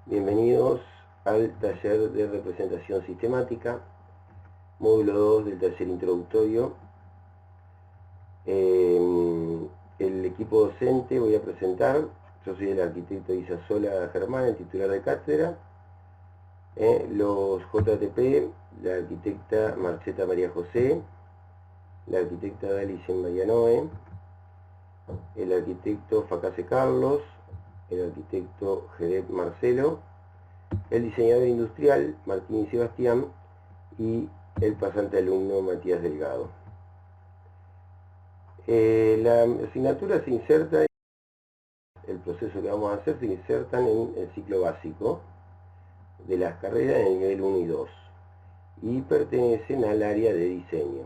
Bienvenidos al taller de representación sistemática, módulo 2 del taller introductorio. El equipo docente voy a presentar. Yo soy el arquitecto Isasola Germán, el titular de cátedra. Los JTP, la arquitecta Marcheta María José, la arquitecta Dalicen Marianoe, el arquitecto Facase Carlos, el arquitecto Jerez Marcelo, el diseñador industrial Martín y Sebastián y el pasante alumno Matías Delgado. La asignatura se inserta, el proceso que vamos a hacer se insertan en el ciclo básico de las carreras en el nivel 1 y 2 y pertenecen al área de diseño.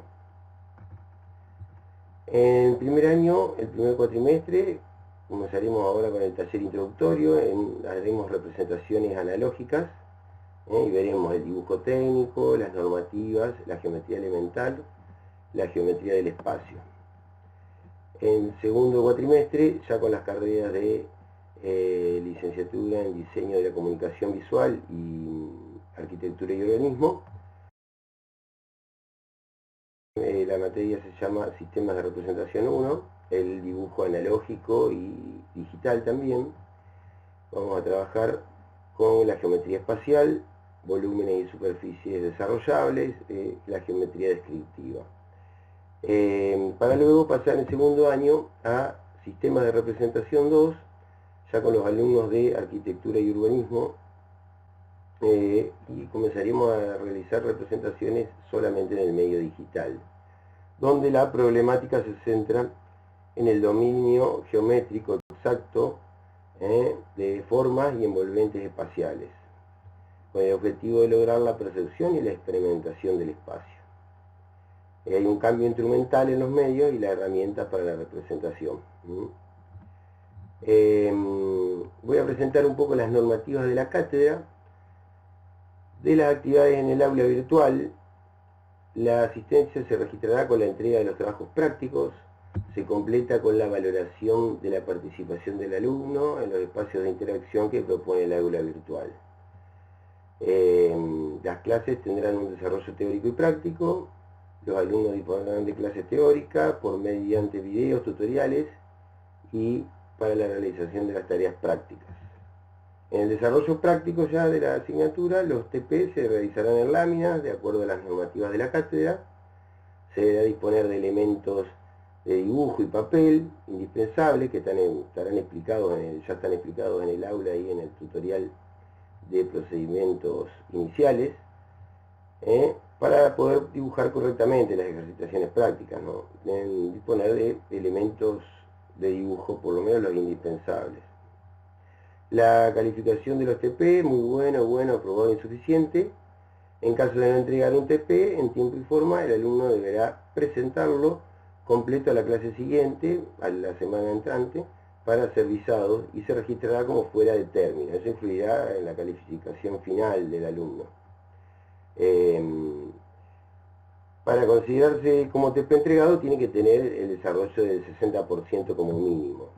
En el primer año, el primer cuatrimestre, comenzaremos ahora con el taller introductorio, haremos representaciones analógicas y veremos el dibujo técnico, las normativas, la geometría elemental, la geometría del espacio. En segundo cuatrimestre, ya con las carreras de licenciatura en diseño de la comunicación visual y arquitectura y urbanismo, la materia se llama Sistemas de Representación 1, el dibujo analógico y digital también. Vamos a trabajar con la geometría espacial, volúmenes y superficies desarrollables, la geometría descriptiva. Para luego pasar en segundo año a Sistemas de Representación 2, ya con los alumnos de Arquitectura y Urbanismo, y comenzaremos a realizar representaciones solamente en el medio digital, donde la problemática se centra en el dominio geométrico exacto de formas y envolventes espaciales, con el objetivo de lograr la percepción y la experimentación del espacio. Hay un cambio instrumental en los medios y la herramienta para la representación. Voy a presentar un poco las normativas de la cátedra. De las actividades en el aula virtual, la asistencia se registrará con la entrega de los trabajos prácticos, se completa con la valoración de la participación del alumno en los espacios de interacción que propone el aula virtual. Las clases tendrán un desarrollo teórico y práctico, los alumnos dispondrán de clases teóricas mediante videos, tutoriales y para la realización de las tareas prácticas. En el desarrollo práctico ya de la asignatura, los TP se realizarán en láminas de acuerdo a las normativas de la cátedra. Se deberá disponer de elementos de dibujo y papel indispensables que estarán explicados ya están explicados en el aula y en el tutorial de procedimientos iniciales, para poder dibujar correctamente las ejercitaciones prácticas, ¿no? Deben disponer de elementos de dibujo, por lo menos los indispensables. La calificación de los TP, muy bueno, aprobado, insuficiente. En caso de no entregar un TP en tiempo y forma, el alumno deberá presentarlo completo a la clase siguiente, a la semana entrante, para ser visado y se registrará como fuera de término. Eso influirá en la calificación final del alumno. Para considerarse como TP entregado, tiene que tener el desarrollo del 60% como mínimo.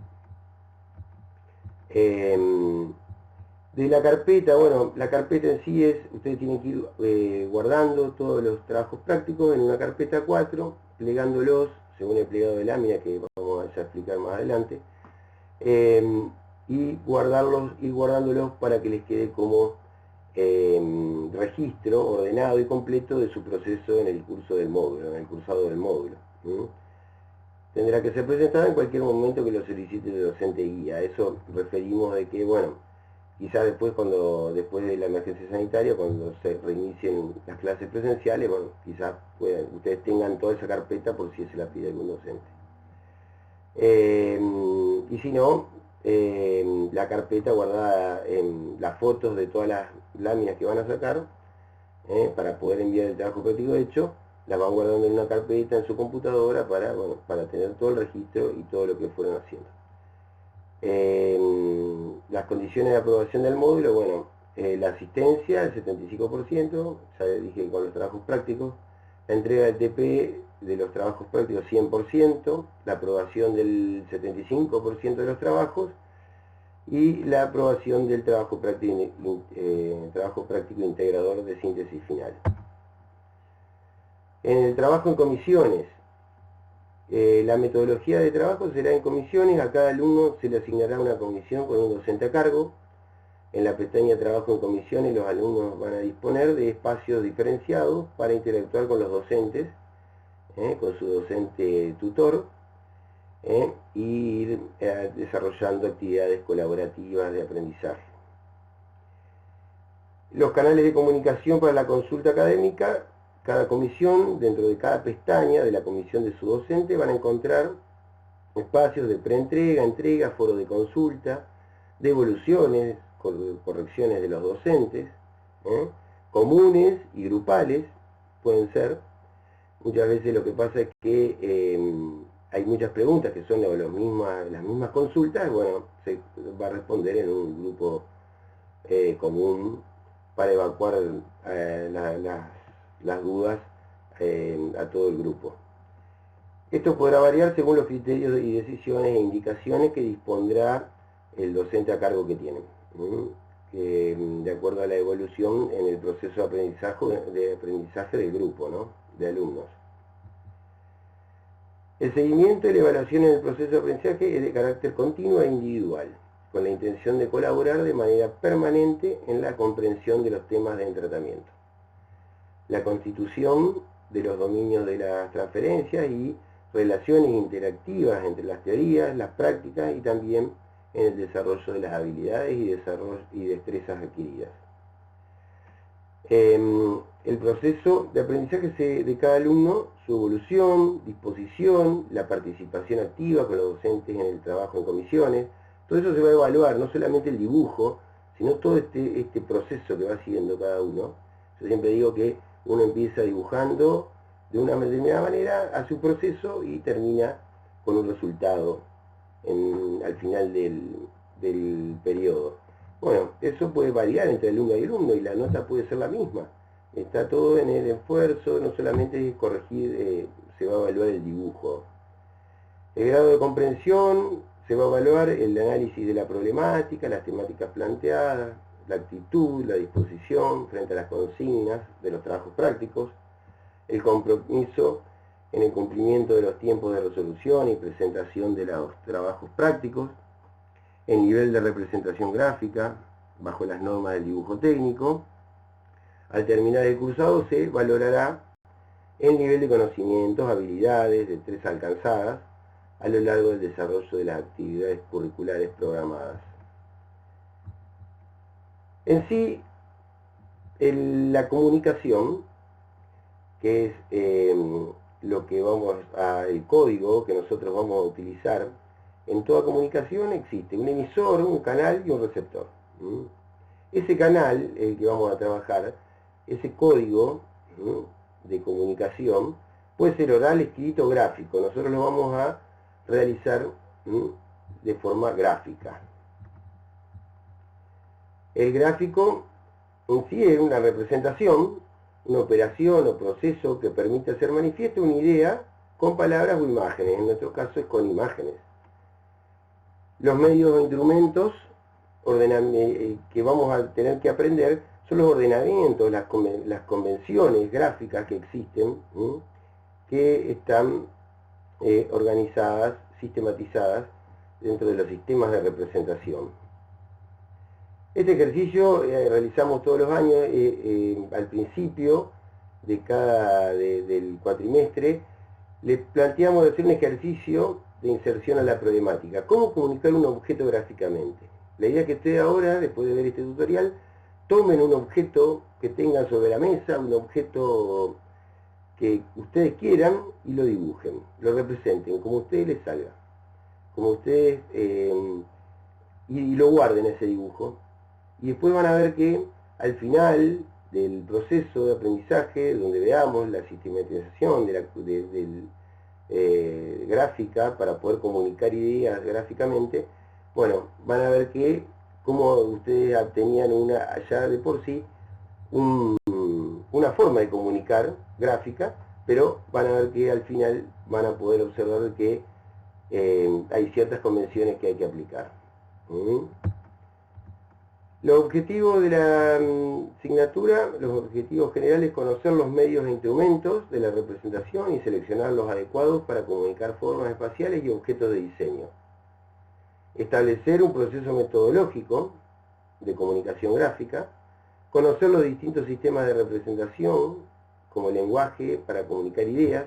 De la carpeta, bueno, la carpeta en sí ustedes tienen que ir guardando todos los trabajos prácticos en una carpeta 4, plegándolos según el plegado de lámina que vamos a explicar más adelante, y ir guardándolos para que les quede como registro ordenado y completo de su proceso en el curso del módulo, en el cursado del módulo. Tendrá que ser presentada en cualquier momento que lo solicite el docente guía. Eso referimos de que, bueno, quizás después de la emergencia sanitaria, cuando se reinicien las clases presenciales, bueno, quizás ustedes tengan toda esa carpeta por si se la pide algún docente. Y si no, la carpeta guardada en las fotos de todas las láminas que van a sacar, para poder enviar el trabajo práctico hecho, la van guardando en una carpeta en su computadora para tener todo el registro y todo lo que fueron haciendo. Las condiciones de aprobación del módulo, bueno, la asistencia, el 75%, ya dije que con los trabajos prácticos, la entrega del TP de los trabajos prácticos 100%, la aprobación del 75% de los trabajos y la aprobación del trabajo práctico integrador de síntesis final. En el trabajo en comisiones, la metodología de trabajo será en comisiones. A cada alumno se le asignará una comisión con un docente a cargo. En la pestaña Trabajo en comisiones, los alumnos van a disponer de espacios diferenciados para interactuar con los docentes, con su docente tutor, y ir desarrollando actividades colaborativas de aprendizaje. Los canales de comunicación para la consulta académica: cada comisión, dentro de cada pestaña de la comisión de su docente, van a encontrar espacios de preentrega, entrega, foro de consulta, devoluciones, correcciones de los docentes, comunes y grupales pueden ser. Muchas veces lo que pasa es que hay muchas preguntas que son las mismas consultas. Bueno, se va a responder en un grupo común para evacuar las dudas a todo el grupo. Esto podrá variar según los criterios y decisiones e indicaciones que dispondrá el docente a cargo que tiene, de acuerdo a la evolución en el proceso de aprendizaje del grupo, ¿no?, de alumnos. El seguimiento y la evaluación en el proceso de aprendizaje es de carácter continuo e individual, con la intención de colaborar de manera permanente en la comprensión de los temas en tratamiento. La constitución de los dominios de las transferencias y relaciones interactivas entre las teorías, las prácticas y también en el desarrollo de las habilidades y destrezas adquiridas. El proceso de aprendizaje de cada alumno, su evolución, disposición, la participación activa con los docentes en el trabajo en comisiones, todo eso se va a evaluar, no solamente el dibujo, sino todo este proceso que va siguiendo cada uno. Yo siempre digo que uno empieza dibujando de una determinada manera, hace un proceso y termina con un resultado al final del periodo. Bueno, eso puede variar entre alumno y alumno y la nota puede ser la misma. Está todo en el esfuerzo, no solamente corregir, se va a evaluar el dibujo. El grado de comprensión, se va a evaluar el análisis de la problemática, las temáticas planteadas, la actitud, la disposición frente a las consignas de los trabajos prácticos, el compromiso en el cumplimiento de los tiempos de resolución y presentación de los trabajos prácticos, el nivel de representación gráfica bajo las normas del dibujo técnico. Al terminar el cursado se valorará el nivel de conocimientos, habilidades, destrezas alcanzadas a lo largo del desarrollo de las actividades curriculares programadas. En sí, la comunicación, que es el código que nosotros vamos a utilizar, en toda comunicación existe un emisor, un canal y un receptor. Ese canal, el que vamos a trabajar, ese código de comunicación, puede ser oral, escrito o gráfico. Nosotros lo vamos a realizar de forma gráfica. El gráfico en sí es una representación, una operación o proceso que permite hacer manifiesta una idea con palabras o imágenes. En nuestro caso es con imágenes. Los medios o instrumentos que vamos a tener que aprender son los ordenamientos, las convenciones gráficas que existen, que están organizadas, sistematizadas dentro de los sistemas de representación. Este ejercicio realizamos todos los años, al principio del cuatrimestre, les planteamos hacer un ejercicio de inserción a la problemática. ¿Cómo comunicar un objeto gráficamente? La idea es que ustedes ahora, después de ver este tutorial, tomen un objeto que tengan sobre la mesa, un objeto que ustedes quieran y lo dibujen, lo representen como a ustedes les salga, como ustedes, y lo guarden ese dibujo. Y después van a ver que al final del proceso de aprendizaje, donde veamos la sistematización gráfica para poder comunicar ideas gráficamente, bueno, van a ver que como ustedes tenían allá de por sí una forma de comunicar gráfica, pero van a ver que al final van a poder observar que hay ciertas convenciones que hay que aplicar. Los objetivos de la asignatura, los objetivos generales: conocer los medios e instrumentos de la representación y seleccionar los adecuados para comunicar formas espaciales y objetos de diseño. Establecer un proceso metodológico de comunicación gráfica. Conocer los distintos sistemas de representación, como el lenguaje para comunicar ideas.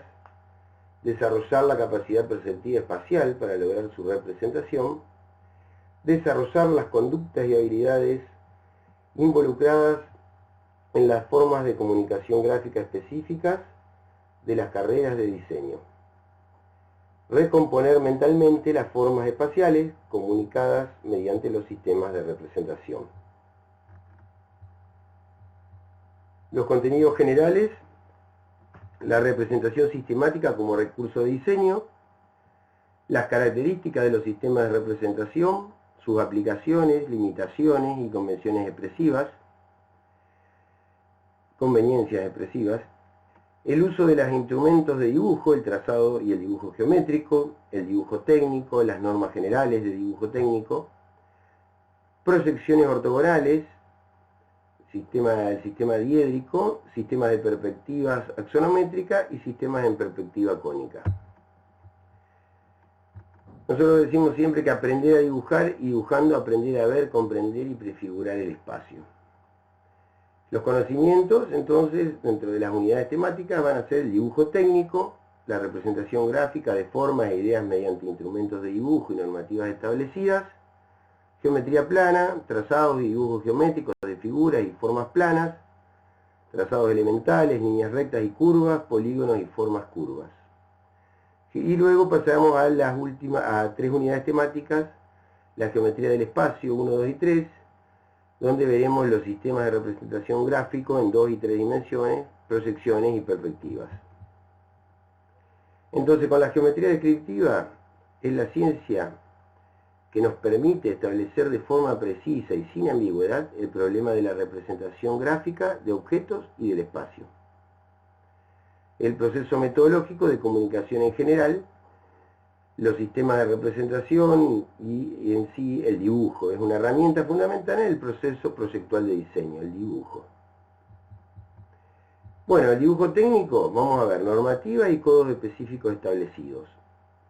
Desarrollar la capacidad perceptiva espacial para lograr su representación. Desarrollar las conductas y habilidades involucradas en las formas de comunicación gráfica específicas de las carreras de diseño. Recomponer mentalmente las formas espaciales comunicadas mediante los sistemas de representación. Los contenidos generales: la representación sistemática como recurso de diseño, las características de los sistemas de representación, sus aplicaciones, limitaciones y conveniencias expresivas, el uso de los instrumentos de dibujo, el trazado y el dibujo geométrico, el dibujo técnico, las normas generales de dibujo técnico, proyecciones ortogonales, el sistema diédrico, sistemas de perspectivas axonométricas y sistemas en perspectiva cónica. Nosotros decimos siempre que aprender a dibujar y dibujando aprender a ver, comprender y prefigurar el espacio. Los conocimientos, entonces, dentro de las unidades temáticas van a ser el dibujo técnico, la representación gráfica de formas e ideas mediante instrumentos de dibujo y normativas establecidas, geometría plana, trazados y dibujos geométricos de figuras y formas planas, trazados elementales, líneas rectas y curvas, polígonos y formas curvas. Y luego pasamos a las últimas, a 3 unidades temáticas: la geometría del espacio 1, 2 y 3, donde veremos los sistemas de representación gráfico en 2 y 3 dimensiones, proyecciones y perspectivas. Entonces, con la geometría descriptiva es la ciencia que nos permite establecer de forma precisa y sin ambigüedad el problema de la representación gráfica de objetos y del espacio. El proceso metodológico de comunicación en general, los sistemas de representación y en sí el dibujo. Es una herramienta fundamental en el proceso proyectual de diseño, el dibujo. Bueno, el dibujo técnico, vamos a ver, normativa y codos específicos establecidos.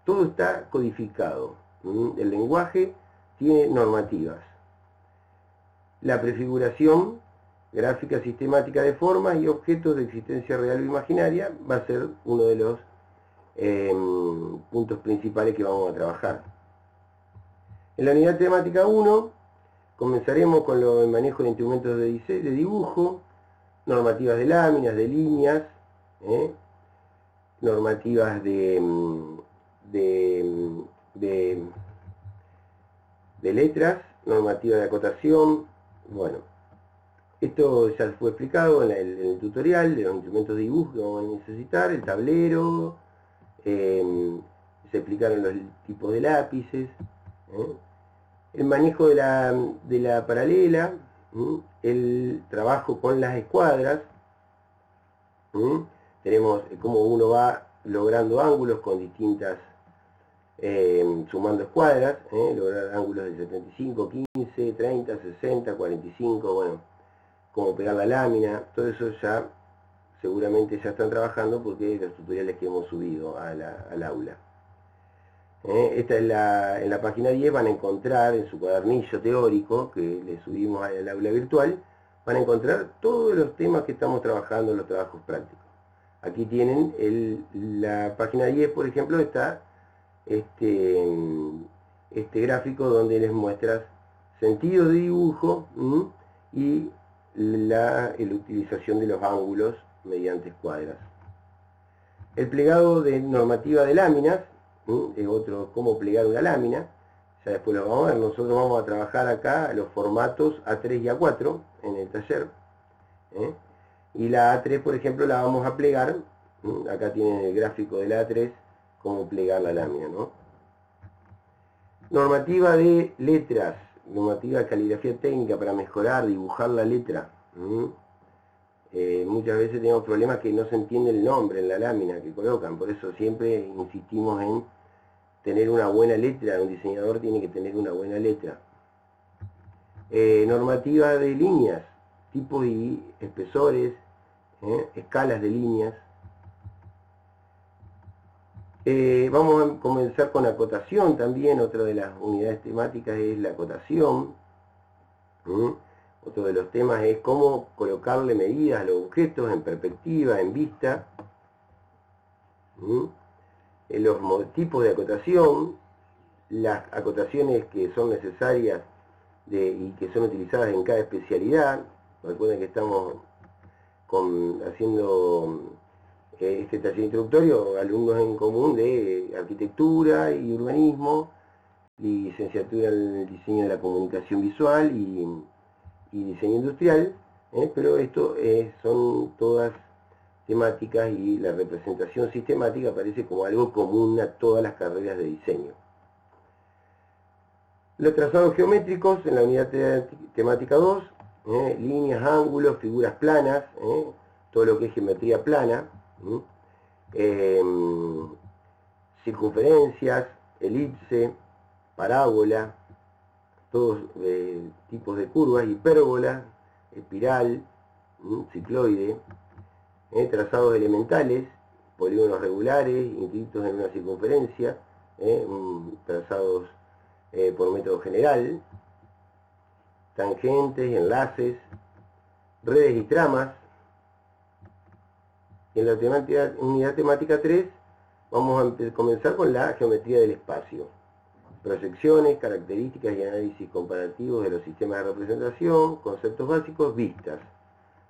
Todo está codificado. El lenguaje tiene normativas. La prefiguración gráfica sistemática de formas y objetos de existencia real o imaginaria va a ser uno de los puntos principales que vamos a trabajar. En la unidad temática 1 comenzaremos con el manejo de instrumentos de dibujo, normativas de láminas, de líneas, normativas de letras, normativa de acotación. Bueno, esto ya fue explicado en el tutorial de los instrumentos de dibujo que vamos a necesitar, el tablero, se explicaron los tipos de lápices, el manejo de la paralela, el trabajo con las escuadras, tenemos cómo uno va logrando ángulos con distintas, sumando escuadras, lograr ángulos de 75, 15, 30, 60, 45, bueno, cómo pegar la lámina, todo eso ya seguramente ya están trabajando porque los tutoriales que hemos subido al aula. Esta es en la página 10 van a encontrar en su cuadernillo teórico que le subimos al aula virtual, van a encontrar todos los temas que estamos trabajando en los trabajos prácticos. Aquí tienen la página 10, por ejemplo, está este gráfico donde les muestras sentido de dibujo y la utilización de los ángulos mediante escuadras. El plegado de normativa de láminas es otro, cómo plegar una lámina, ya después lo vamos a ver. Nosotros vamos a trabajar acá los formatos A3 y A4 en el taller, y la A3, por ejemplo, la vamos a plegar, acá tienen el gráfico de la A3, cómo plegar la lámina, ¿no? Normativa de letras, normativa de caligrafía técnica para mejorar, dibujar la letra. Muchas veces tenemos problemas que no se entiende el nombre en la lámina que colocan, por eso siempre insistimos en tener una buena letra. Un diseñador tiene que tener una buena letra. normativa de líneas, tipos y espesores, escalas de líneas. Vamos a comenzar con acotación también. Otra de las unidades temáticas es la acotación. Otro de los temas es cómo colocarle medidas a los objetos en perspectiva, en vista. Los tipos de acotación, las acotaciones que son necesarias y que son utilizadas en cada especialidad. Recuerden que estamos haciendo este taller introductorio, alumnos en común de arquitectura y urbanismo, y licenciatura en diseño de la comunicación visual y diseño industrial, pero esto son todas temáticas, y la representación sistemática aparece como algo común a todas las carreras de diseño. Los trazados geométricos en la unidad temática 2, líneas, ángulos, figuras planas, todo lo que es geometría plana, circunferencias, elipse, parábola, todos tipos de curvas, hipérbola, espiral, cicloide, trazados elementales, polígonos regulares, inscritos en una circunferencia, trazados por método general, tangentes, enlaces, redes y tramas. En la unidad temática 3 vamos a comenzar con la geometría del espacio. Proyecciones, características y análisis comparativos de los sistemas de representación, conceptos básicos, vistas.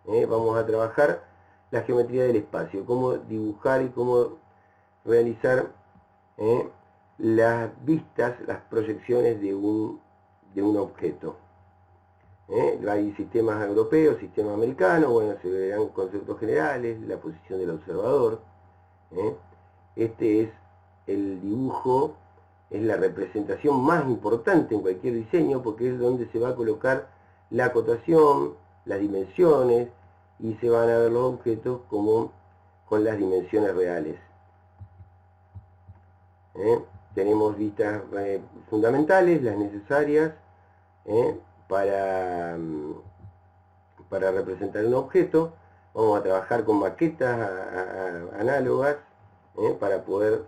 Vamos a trabajar la geometría del espacio, cómo dibujar y cómo realizar las vistas, las proyecciones de un objeto. Hay sistemas europeos, sistemas americanos, bueno, se verán conceptos generales, la posición del observador. Este es el dibujo, es la representación más importante en cualquier diseño, porque es donde se va a colocar la acotación, las dimensiones, y se van a ver los objetos como con las dimensiones reales. Tenemos vistas fundamentales, las necesarias para representar un objeto. Vamos a trabajar con maquetas análogas para poder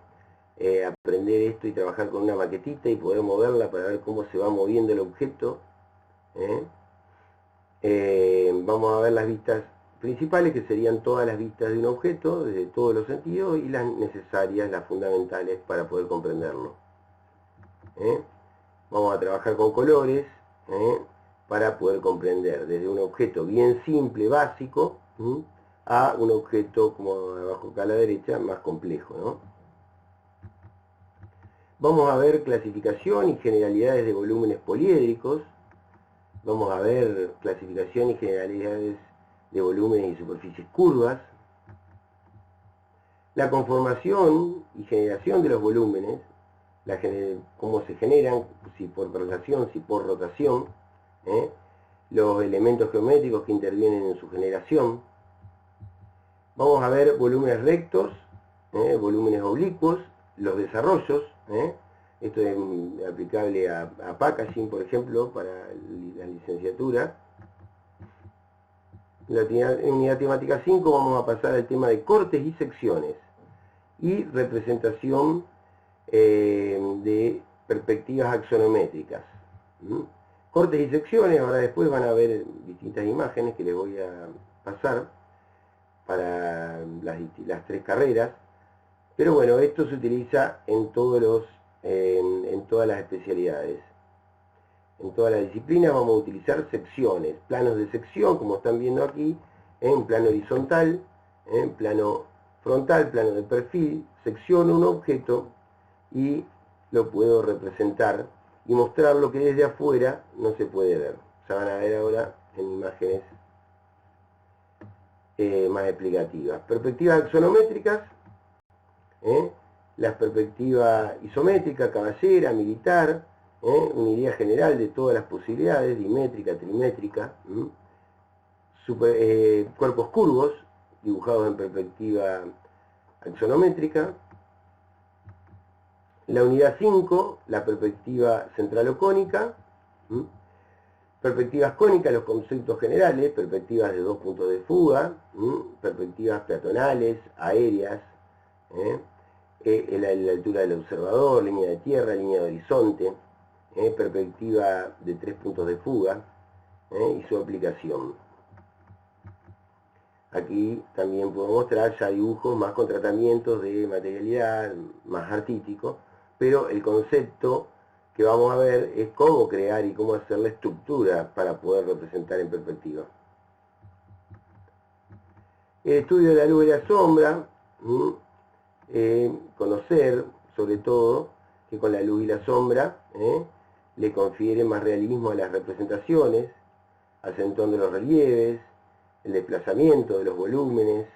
aprender esto y trabajar con una maquetita y poder moverla para ver cómo se va moviendo el objeto. Vamos a ver las vistas principales, que serían todas las vistas de un objeto, desde todos los sentidos, y las necesarias, las fundamentales, para poder comprenderlo. Vamos a trabajar con colores, para poder comprender desde un objeto bien simple, básico, a un objeto, como abajo acá a la derecha, más complejo, ¿no? Vamos a ver clasificación y generalidades de volúmenes poliédricos. Vamos a ver clasificación y generalidades de volúmenes y superficies curvas. La conformación y generación de los volúmenes, cómo se generan, si por traslación, si por rotación, los elementos geométricos que intervienen en su generación. Vamos a ver volúmenes rectos, volúmenes oblicuos, los desarrollos. Esto es aplicable a packaging, por ejemplo, para la licenciatura. En unidad temática 5 vamos a pasar al tema de cortes y secciones y representación de perspectivas axonométricas. Cortes y secciones, ahora después van a ver distintas imágenes que les voy a pasar para las tres carreras, pero bueno, esto se utiliza en todas las especialidades. En todas las disciplinas vamos a utilizar secciones, planos de sección, como están viendo aquí, en plano horizontal, en plano frontal, plano de perfil. Secciono un objeto y lo puedo representar y mostrar lo que desde afuera no se puede ver. Ya van a ver ahora en imágenes más explicativas. Perspectivas axonométricas, las perspectivas isométrica, caballera, militar, una idea general de todas las posibilidades, dimétrica, trimétrica, cuerpos curvos, dibujados en perspectiva axonométrica. La unidad 5, la perspectiva central o cónica, Perspectivas cónicas, los conceptos generales, perspectivas de 2 puntos de fuga, perspectivas peatonales, aéreas, la altura del observador, línea de tierra, línea de horizonte, perspectiva de 3 puntos de fuga y su aplicación. Aquí también puedo mostrar ya dibujos más con tratamientos de materialidad, más artísticos, pero el concepto que vamos a ver es cómo crear y cómo hacer la estructura para poder representar en perspectiva. El estudio de la luz y la sombra, conocer sobre todo que con la luz y la sombra le confiere más realismo a las representaciones, acentuando los relieves, el desplazamiento de los volúmenes,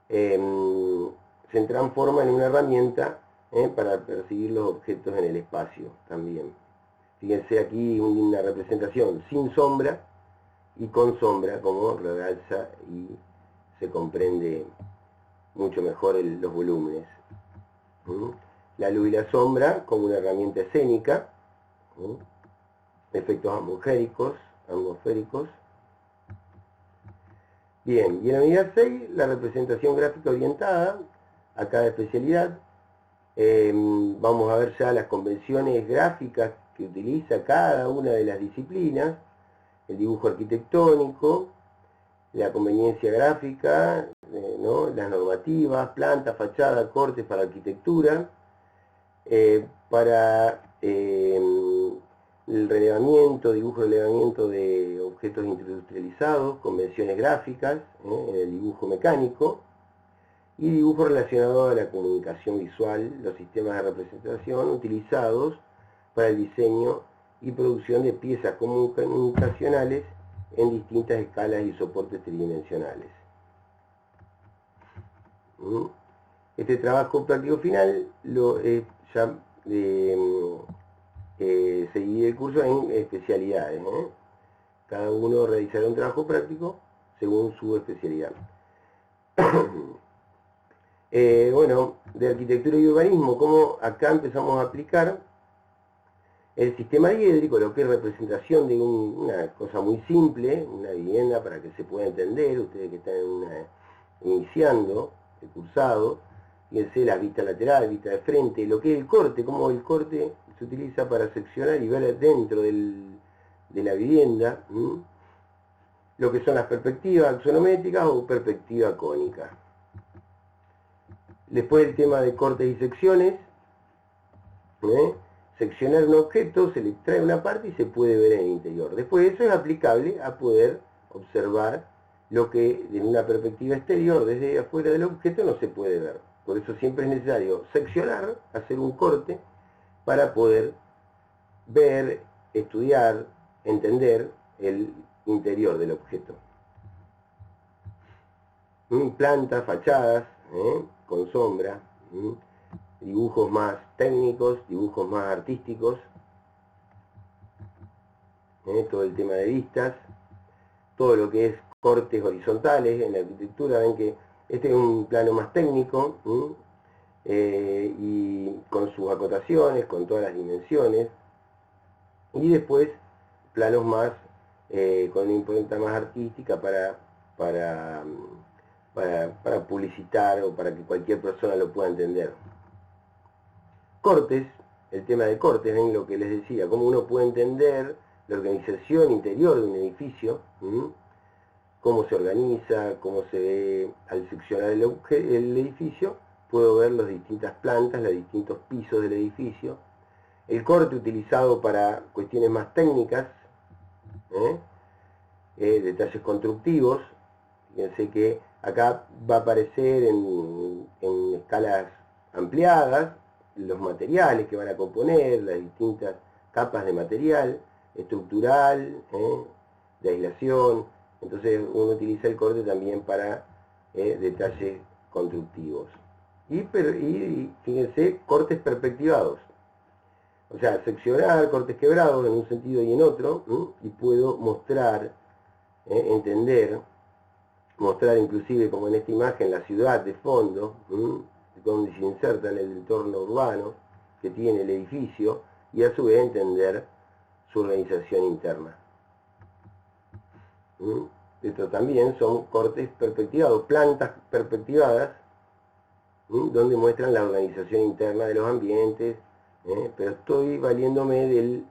se transforma en una herramienta para percibir los objetos en el espacio también. Fíjense aquí una representación sin sombra y con sombra, como realza y se comprende mucho mejor los volúmenes. La luz y la sombra como una herramienta escénica, efectos atmosféricos. Bien, y en la unidad 6, la representación gráfica orientada a cada especialidad. Vamos a ver ya las convenciones gráficas que utiliza cada una de las disciplinas, el dibujo arquitectónico, la conveniencia gráfica, las normativas, planta, fachada, cortes para arquitectura, para el relevamiento, dibujo de relevamiento de objetos industrializados, convenciones gráficas, en el dibujo mecánico, y dibujo relacionado a la comunicación visual, los sistemas de representación utilizados para el diseño y producción de piezas comunicacionales en distintas escalas y soportes tridimensionales. Este trabajo práctico final se divide el curso en especialidades. Cada uno realizará un trabajo práctico según su especialidad. Bueno, de arquitectura y urbanismo, como acá empezamos a aplicar el sistema diédrico, lo que es representación de una cosa muy simple, una vivienda para que se pueda entender, ustedes que están iniciando el cursado, fíjense la vista lateral, vista de frente, lo que es el corte, cómo el corte se utiliza para seccionar y ver dentro de la vivienda, lo que son las perspectivas axonométricas o perspectiva cónica. Después el tema de cortes y secciones, seccionar un objeto, se le trae una parte y se puede ver en el interior. Después eso es aplicable a poder observar lo que en una perspectiva exterior, desde afuera del objeto, no se puede ver. Por eso siempre es necesario seccionar, hacer un corte, para poder ver, estudiar, entender el interior del objeto. Plantas, fachadas, con sombra, dibujos más técnicos, dibujos más artísticos, todo el tema de vistas, todo lo que es cortes horizontales en la arquitectura. Ven que este es un plano más técnico, y con sus acotaciones, con todas las dimensiones, y después planos más con una impronta más artística para publicitar o para que cualquier persona lo pueda entender. Cortes, el tema de cortes, ven lo que les decía, cómo uno puede entender la organización interior de un edificio, cómo se organiza, cómo se ve al seccionar el edificio. Puedo ver las distintas plantas, los distintos pisos del edificio. El corte utilizado para cuestiones más técnicas, detalles constructivos. Fíjense que acá va a aparecer en escalas ampliadas los materiales que van a componer, las distintas capas de material, estructural, de aislación. Entonces uno utiliza el corte también para detalles constructivos. Y fíjense, cortes perspectivados. O sea, seccionar cortes quebrados en un sentido y en otro, y puedo mostrar, entender, mostrar inclusive como en esta imagen la ciudad de fondo, donde se inserta en el entorno urbano que tiene el edificio, y a su vez entender su organización interna. Esto también son cortes perspectivados, plantas perspectivadas, donde muestran la organización interna de los ambientes, pero estoy valiéndome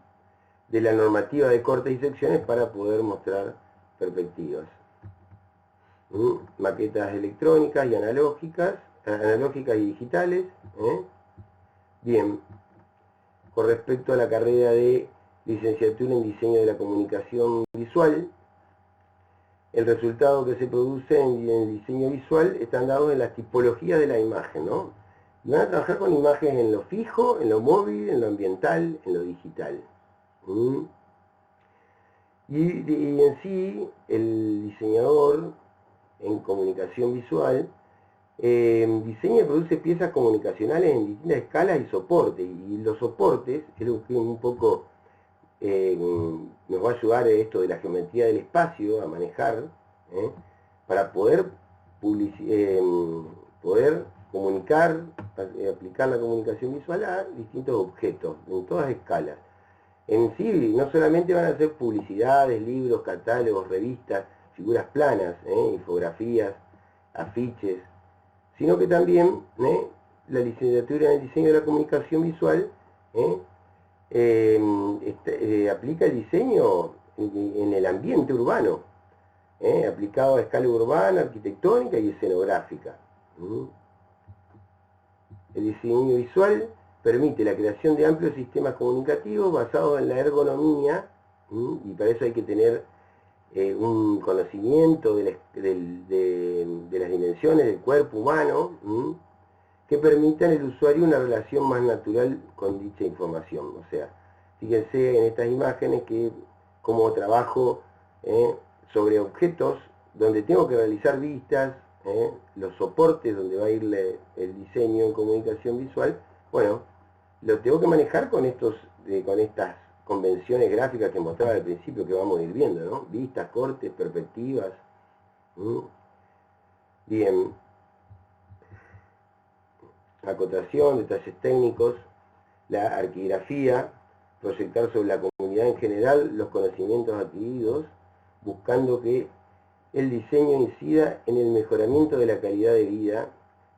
de la normativa de cortes y secciones para poder mostrar perspectivas. Maquetas electrónicas y analógicas y digitales. Bien, con respecto a la carrera de licenciatura en diseño de la comunicación visual, el resultado que se produce en el diseño visual están dados en las tipologías de la imagen, ¿no? Y van a trabajar con imágenes en lo fijo, en lo móvil, en lo ambiental, en lo digital. Y en sí, el diseñador en comunicación visual diseña y produce piezas comunicacionales en distintas escalas y soportes. Y los soportes es lo que un poco nos va a ayudar esto de la geometría del espacio a manejar, para poder comunicar, aplicar la comunicación visual a distintos objetos, en todas escalas. En sí, no solamente van a ser publicidades, libros, catálogos, revistas, figuras planas, infografías, afiches, sino que también la licenciatura en el diseño de la comunicación visual aplica el diseño en el ambiente urbano, aplicado a escala urbana, arquitectónica y escenográfica. El diseño visual permite la creación de amplios sistemas comunicativos basados en la ergonomía, y para eso hay que tener un conocimiento de las dimensiones del cuerpo humano, que permitan al usuario una relación más natural con dicha información. O sea, fíjense en estas imágenes que como trabajo sobre objetos donde tengo que realizar vistas, los soportes donde va a ir el diseño en comunicación visual, bueno, lo tengo que manejar con estas convenciones gráficas que mostraba al principio, que vamos a ir viendo, ¿no? Vistas, cortes, perspectivas. Bien. Acotación, detalles técnicos, la arquigrafía, proyectar sobre la comunidad en general los conocimientos adquiridos, buscando que el diseño incida en el mejoramiento de la calidad de vida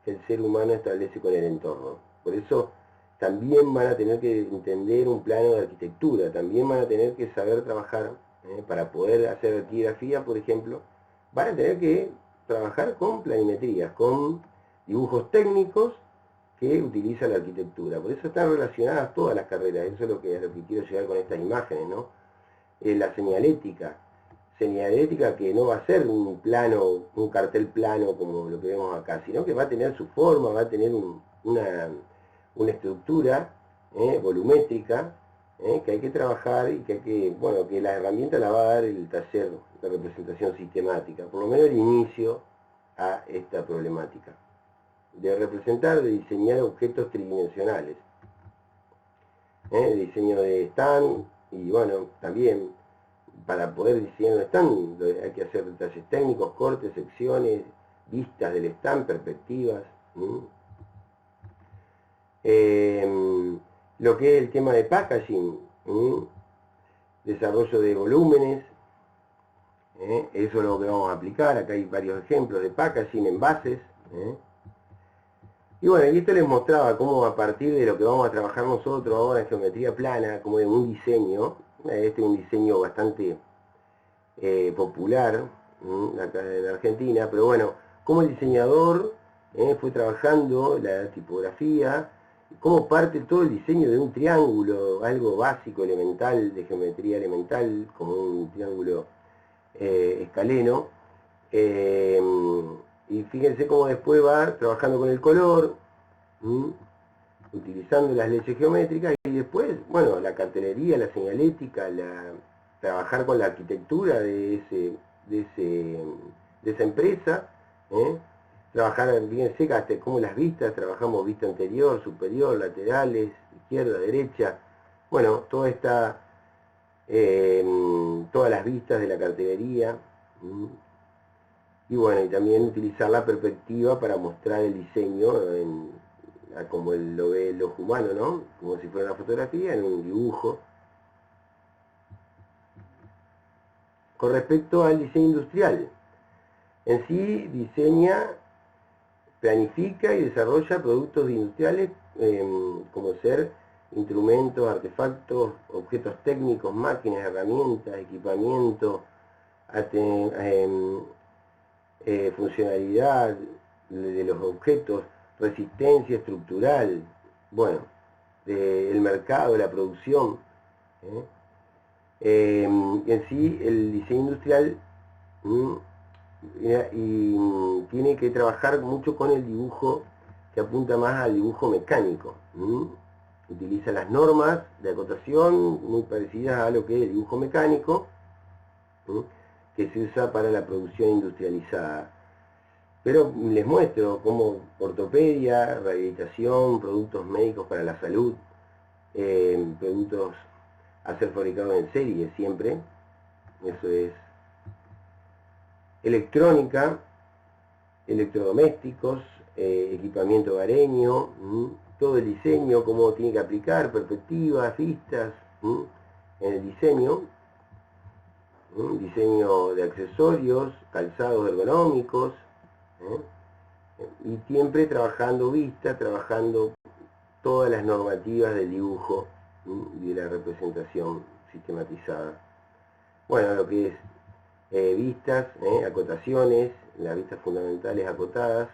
que el ser humano establece con el entorno. Por eso también van a tener que entender un plano de arquitectura, también van a tener que saber trabajar, para poder hacer arquigrafía, por ejemplo, van a tener que trabajar con planimetrías, con dibujos técnicos que utiliza la arquitectura. Por eso están relacionadas todas las carreras, eso es lo que quiero llegar con estas imágenes, ¿no? La señalética que no va a ser un plano, un cartel plano como lo que vemos acá, sino que va a tener su forma, va a tener una estructura volumétrica, que hay que trabajar y que la herramienta la va a dar el taller de representación sistemática, por lo menos el inicio a esta problemática de representar, de diseñar objetos tridimensionales, diseño de stand, y bueno, también para poder diseñar un stand hay que hacer detalles técnicos, cortes, secciones, vistas del stand, perspectivas. Lo que es el tema de packaging, desarrollo de volúmenes, eso es lo que vamos a aplicar. Acá hay varios ejemplos de packaging, envases. Y bueno, y esto les mostraba cómo a partir de lo que vamos a trabajar nosotros ahora en geometría plana, como en un diseño, este es un diseño bastante popular acá en Argentina, pero bueno, como el diseñador fue trabajando la tipografía, cómo parte todo el diseño de un triángulo, algo básico, elemental, de geometría elemental, como un triángulo escaleno, y fíjense cómo después va trabajando con el color, utilizando las leyes geométricas, y después, bueno, la cartelería, la señalética, trabajar con la arquitectura de esa empresa, trabajar, fíjense, hasta como las vistas, trabajamos vista anterior, superior, laterales, izquierda, derecha, bueno, todas las vistas de la cartelería. Y bueno, y también utilizar la perspectiva para mostrar el diseño como lo ve el ojo humano, ¿no? Como si fuera una fotografía, en un dibujo. con respecto al diseño industrial, en sí diseña, planifica y desarrolla productos industriales como ser instrumentos, artefactos, objetos técnicos, máquinas, herramientas, equipamiento, funcionalidad de los objetos, resistencia estructural, bueno, el mercado, la producción. En sí, el diseño industrial tiene que trabajar mucho con el dibujo, que apunta más al dibujo mecánico. Utiliza las normas de acotación muy parecidas a lo que es el dibujo mecánico, que se usa para la producción industrializada. Pero les muestro cómo ortopedia, rehabilitación, productos médicos para la salud, productos a ser fabricados en serie siempre, eso es electrónica, electrodomésticos, equipamiento hogareño, todo el diseño, cómo tiene que aplicar, perspectivas, vistas, en el diseño, diseño de accesorios, calzados ergonómicos, y siempre trabajando vistas, trabajando todas las normativas del dibujo y de la representación sistematizada. Bueno, lo que es vistas, acotaciones, las vistas fundamentales acotadas.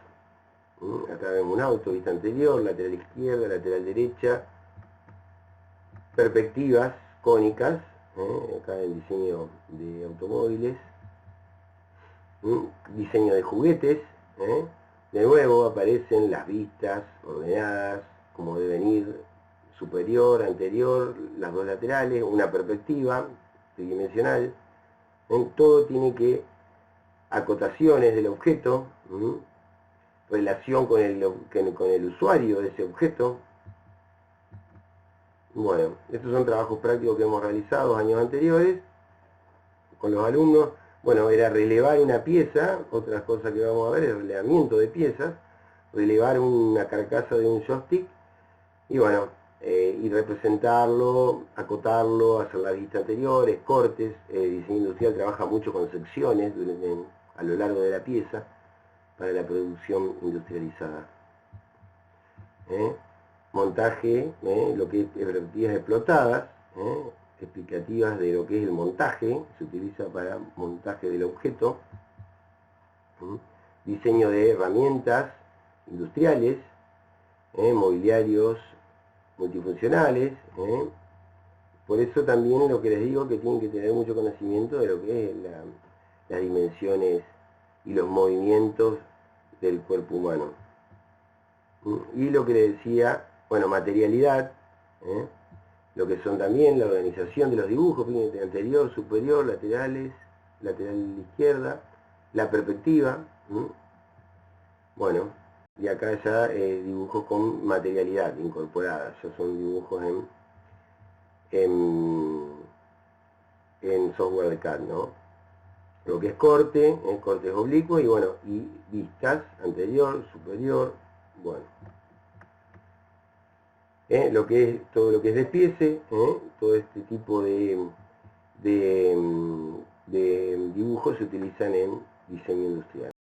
Acá vemos un auto, vista anterior, lateral izquierda, lateral derecha, perspectivas cónicas, acá en diseño de automóviles, diseño de juguetes, de nuevo aparecen las vistas ordenadas, como deben ir, superior, anterior, las dos laterales, una perspectiva tridimensional, todo tiene que, acotaciones del objeto, relación con el usuario de ese objeto. Bueno, estos son trabajos prácticos que hemos realizado años anteriores con los alumnos. Bueno, era relevar una pieza, otra cosa que vamos a ver es relevamiento de piezas, relevar una carcasa de un joystick y bueno, y representarlo, acotarlo, hacer las vistas anteriores, cortes. Diseño industrial trabaja mucho con secciones a lo largo de la pieza para la producción industrializada. Montaje, lo que es perspectivas explotadas, explicativas de lo que es el montaje, se utiliza para montaje del objeto. Diseño de herramientas industriales, mobiliarios multifuncionales. Por eso también lo que les digo, que tienen que tener mucho conocimiento de lo que es las dimensiones y los movimientos del cuerpo humano. Y lo que les decía, bueno, materialidad, lo que son también la organización de los dibujos, fíjense, anterior, superior, laterales, lateral izquierda, la perspectiva, bueno, y acá ya dibujos con materialidad incorporada, ya son dibujos en software de CAD, ¿no? Lo que es corte, cortes oblicuos y bueno, y vistas, anterior, superior, bueno. Lo que es, todo lo que es despiece, todo este tipo de dibujos se utilizan en diseño industrial.